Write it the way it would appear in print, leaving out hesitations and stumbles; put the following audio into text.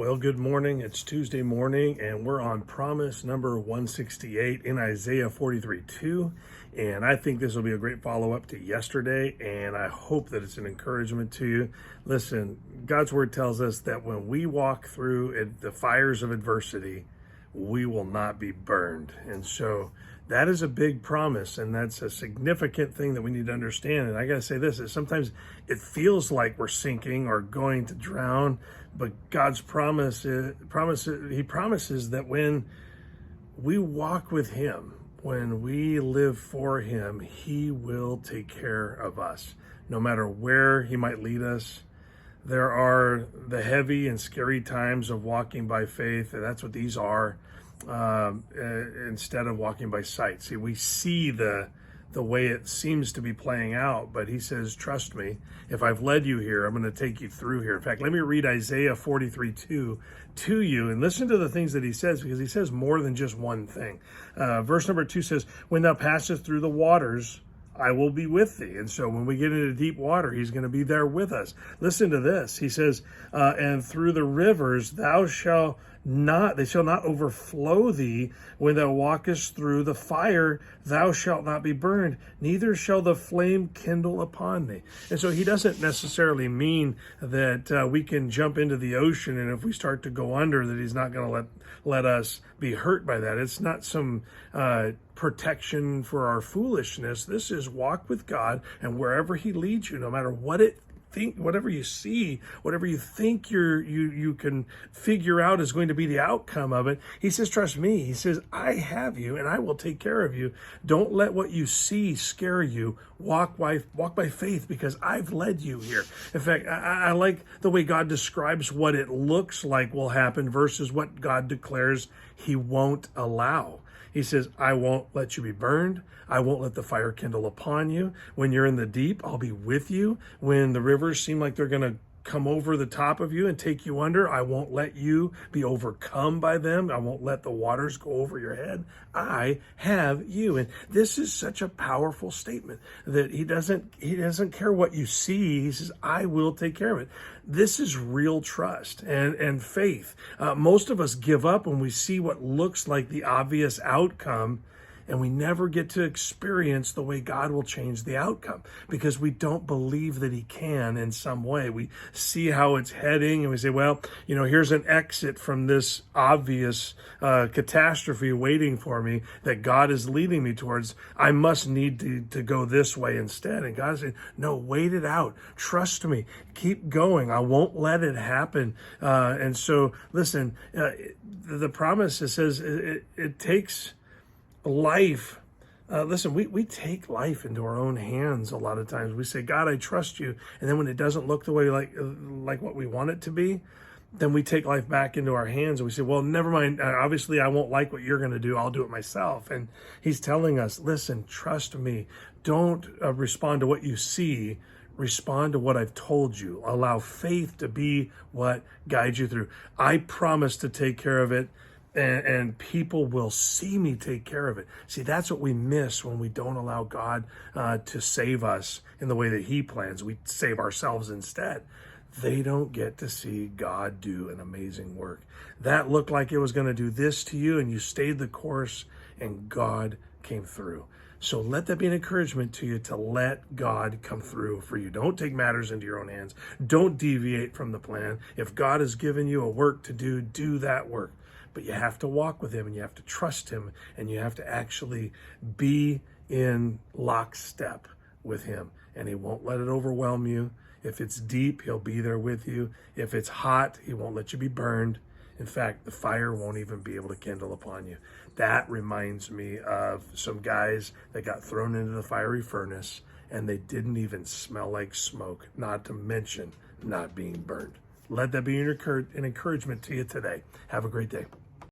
Well, good morning. It's Tuesday morning, and we're on promise number 168 in Isaiah 43:2. And I think this will be a great follow up to yesterday, and I hope that it's an encouragement to you. Listen, God's word tells us that when we walk through the fires of adversity, we will not be burned. And so that is a big promise, and that's a significant thing that we need to understand. And I got to say this, is sometimes it feels like we're sinking or going to drown, but God's he promises that when we walk with him, when we live for him, he will take care of us, no matter where he might lead us. There are the heavy and scary times of walking by faith, and that's what these are, instead of walking by sight. See, we see the way it seems to be playing out, but he says, trust me, if I've led you here, I'm going to take you through here. In fact, let me read Isaiah 43:2 to you and listen to the things that he says, because he says more than just one thing. Verse number 2 says, when thou passest through the waters, I will be with thee. And so when we get into deep water, he's going to be there with us. Listen to this. He says, and through the rivers they shall not overflow thee. When thou walkest through the fire, thou shalt not be burned, neither shall the flame kindle upon thee. And so he doesn't necessarily mean that we can jump into the ocean, and if we start to go under, that he's not going to let us be hurt by that. It's not some protection for our foolishness. This is walk with God, and wherever he leads you, no matter whatever you see, whatever you think you can figure out is going to be the outcome of it, he says, trust me. He says, I have you and I will take care of you. Don't let what you see scare you. Walk by faith, because I've led you here. In fact, I like the way God describes what it looks like will happen versus what God declares he won't allow. He says, I won't let you be burned. I won't let the fire kindle upon you. When you're in the deep, I'll be with you. When the rivers seem like they're going to come over the top of you and take you under, I won't let you be overcome by them. I won't let the waters go over your head. I have you. And this is such a powerful statement that he doesn't care what you see. He says, I will take care of it. This is real trust and faith. Most of us give up when we see what looks like the obvious outcome, and we never get to experience the way God will change the outcome because we don't believe that he can in some way. We see how it's heading and we say, well, here's an exit from this obvious catastrophe waiting for me that God is leading me towards. I must need to go this way instead. And God is saying, no, wait it out. Trust me. Keep going. I won't let it happen. And so, listen, the promise, it says it takes life. Listen, we take life into our own hands a lot of times. We say, God, I trust you. And then when it doesn't look the way like what we want it to be, then we take life back into our hands and we say, well, never mind. Obviously, I won't like what you're going to do. I'll do it myself. And he's telling us, listen, trust me. Don't respond to what you see. Respond to what I've told you. Allow faith to be what guides you through. I promise to take care of it. And people will see me take care of it. See, that's what we miss when we don't allow God to save us in the way that he plans. We save ourselves instead. They don't get to see God do an amazing work. That looked like it was going to do this to you, and you stayed the course, and God came through. So let that be an encouragement to you to let God come through for you. Don't take matters into your own hands. Don't deviate from the plan. If God has given you a work to do, do that work. But you have to walk with him, and you have to trust him, and you have to actually be in lockstep with him. And he won't let it overwhelm you. If it's deep, he'll be there with you. If it's hot, he won't let you be burned. In fact, the fire won't even be able to kindle upon you. That reminds me of some guys that got thrown into the fiery furnace, and they didn't even smell like smoke, not to mention not being burned. Let that be an encouragement to you today. Have a great day.